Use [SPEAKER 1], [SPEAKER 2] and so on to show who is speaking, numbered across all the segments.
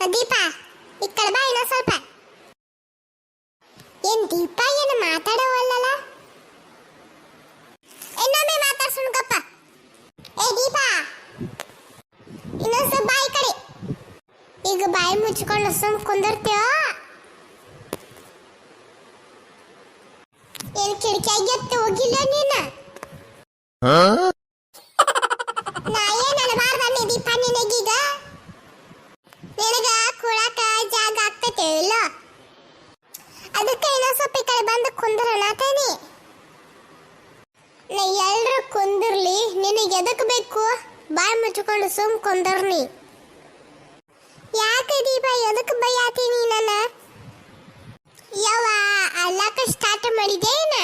[SPEAKER 1] ದೀಪ ಈ ಕಡೆ ಬಾ ಇನ್ನೂ ಸ್ವಲ್ಪ. ಏನ್ ದೀಪ ಏನು ಮಾತಾಡವಲ್ಲಲ್ಲ? ಇನ್ನೊಮ್ಮೆ ಮಾತಾಡ್ಸುಣಕಪ್ಪ. ಏ ದೀಪ ಇನ್ನೊಂದು ಸ್ವಲ್ಪ ಬಾ ಈ ಕಡೆ. ಈಗ ಬಾಯಿ ಮುಚ್ಕೊಂಡು ಸುಮ್ ಕುಂದಿರ್ತೀವ? ಏನ್ ಕಿಟಕಿಯಾಗಿ ಎತ್ತು ಹೋಗಿಲ್ಲ ನೀನು? ನಾ ಏನ್ ಅನ್ಬಾರ್ದ ನೀ ದೀಪ ನಿನಗೀಗ? ನಿನಗ ಕುಳಕ ಜಾಗ ಆಗ್ತೈತೆ ಇಲ್ಲ? ಅದಕ್ಕೆ ಇನ್ನೊಂದು ಸ್ವಲ್ಪ ಈ ಕಡೆ ಬಂದು ಕುಂದ್ರಣ ತಾನಿ. ನಾ ಎಲ್ರು ಕುಂದಿರ್ಲಿ, ನಿನಗೆ ಎದಕ್ ಬೇಕು? ಬಾಯಿ ಮುಚ್ಕೊಂಡು ಸುಮ್ ಕುಂದರ್ನಿ. ಯಾಕೆ ದೀಪ ಎದಕ್ ಬೈಯಾತೀನಿ ನನ್ನ? ಯವ್ವ ಅಲ್ಲಕ ಸ್ಟಾರ್ಟ್ ಮಾಡಿದೇನ?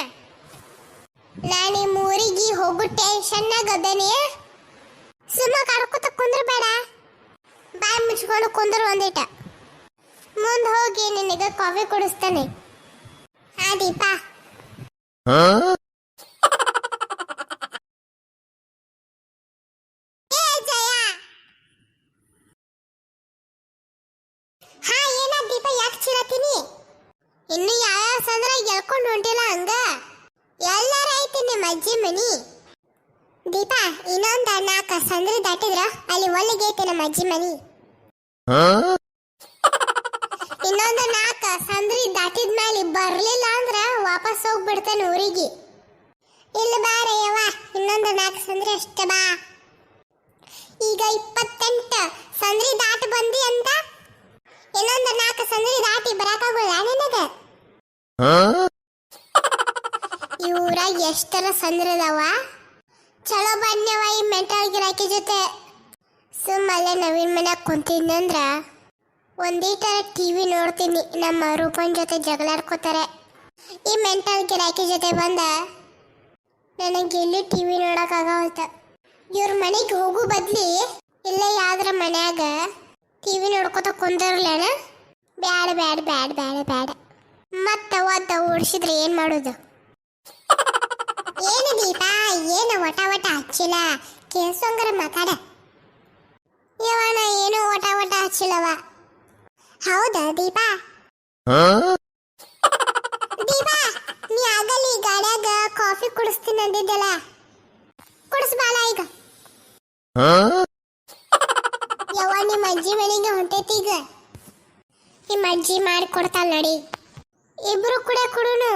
[SPEAKER 1] ನಾನು ಈ ಊರಿಗೆ ಹೋಗೋ ಟೆನ್ಷನ್ನಾಗ ಅದೇನೆ. ಸುಮ್ಮ ಕಡ್ಕೊತ ಕುಂದ್ರಬೇಡ, ಬಾಯಿ ಮುಚ್ಕೊಂಡು ಕುಂದ್ರು ಒಂದಿಟ. ಮುಂದೆ ಹೋಗಿ ನಿನಗೆ ಕಾಫಿ ಕುಡಿಸ್ತಾನೆ. ಹಾ ದೀಪ. ಹಾ ಏನ ದೀಪ ಯಾಕೆ ಚಿರತೀನಿ? ಇನ್ನು ಯಾವ ಸಂದ್ರ ಎಳ್ಕೊಂಡು ಹೊಂಟಿಲ್ಲ ಹಂಗ? ಎಲ್ಲಾರ ಐತಿ ನಿಮ್ಮ ಅಜ್ಜಿ ಮನಿ. ದೀಪ ಇನ್ನೊಂದ 4 ಸಂದ್ರ ದಾಟಿದ್ರ ಅಲ್ಲಿ ಒಳಗೆ ಐತಿ ನಮ್ಮ ಅಜ್ಜಿ ಮನಿ. ಇನ್ನೊಂದು 4 ಸಂದ್ರಿ ದಾಟಿದ್ಮೇಲೆ ಬರ್ಲಿಲ್ಲ ಅಂದ್ರ ವಾಪಸ್ ಹೋಗ್ಬಿಡ್ತಾನೆ ಊರಿಗೆ. ಇಲ್ಲ ಬಾರಯ್ಯವ, ಇನ್ನೊಂದು 4 ಸಂದ್ರಿ ಅಷ್ಟೇ ಬಾ. ಈಗ 28 ಸಂದ್ರಿ ದಾಟಿ ಬಂದಿ ಅಂತ ಇನ್ನೊಂದು 4 ಸಂದ್ರಿ ದಾಟಿ ಬರಕಾಗೋಲ್ಲ ನಿನಗ? ಇವ್ರಾಗ ಎಷ್ಟರ ಸಂದ್ರದವ? ಚಲೋ ಬನ್ಯವ ಈ ಮೆಂಟಲ್ ಗಿರಾಕಿ ಜೊತೆ. ಸುಮ್ಮನೆ ನವೀನ್ ಮನ್ಯಾಗ ಕುಂತಿದ್ನಂದ್ರ ಒಂದೀಟರ ಟಿವಿ ನೋಡ್ತೀನಿ. ನಮ್ಮ ರೂಪನ್ ಜೊತೆ ಜಗಳಾಡ್ಕೋತಾರೆ. ಈ ಮೆಂಟಲ್ ಗಿರಾಕಿ ಜೊತೆ ಬಂದ ನನಗೆ ಎಲ್ಲಿ ಟಿವಿ ನೋಡಕ್ಕಾಗವಲ್ತ. ಇವ್ರ ಮನೆಗೆ ಹೋಗು ಬದ್ಲಿ ಇಲ್ಲೇ ಯಾವ್ದ್ರ ಮನ್ಯಾಗ ಟಿವಿ ನೋಡ್ಕೋತ ಕುಂದಿರ್ಲೇನ? ಬ್ಯಾಡ ಬ್ಯಾಡ ಬ್ಯಾಡ ಬ್ಯಾಡ ಬ್ಯಾಡ. ಮತ್ತ ಒದ್ದ ಓಡಿಸಿದ್ರೆ ಏನ್ ಮಾಡೋದು? ಏನು ದೀಪ ಏನು ವಟ ವಟ ಹಚ್ಚಿಲ್ಲ? ಕೇಸಂಗರ ಮಾತಾಡ. ಇವನ ಏನು ವಟ ವಟ ಹಚ್ಚಿಲ್ಲವ? ಹೌದಾ ದೀಪ? ದೀಪ ನೀ ಆಗಲಿ ಗಾಡ್ಯಾಗ ಕಾಫಿ ಕುಡಿಸ್ತೀನಿ ಅಂದಿದ್ದಲ್ಲ, ಕುಡಿಸ್ಬಾಲ ಈಗ. ಯವ್ವ ನಿಮ್ಮ ಅಜ್ಜಿ ಮನೆಗೆ ಹೊಂಟೈತಿ ಈಗ. ನಿಮ್ಮ ಅಜ್ಜಿ ಮಾಡಿ ಕೊಡ್ತಾಳ ನಡಿ, ಇಬ್ರು ಕೂಡ ಕುಡುನು.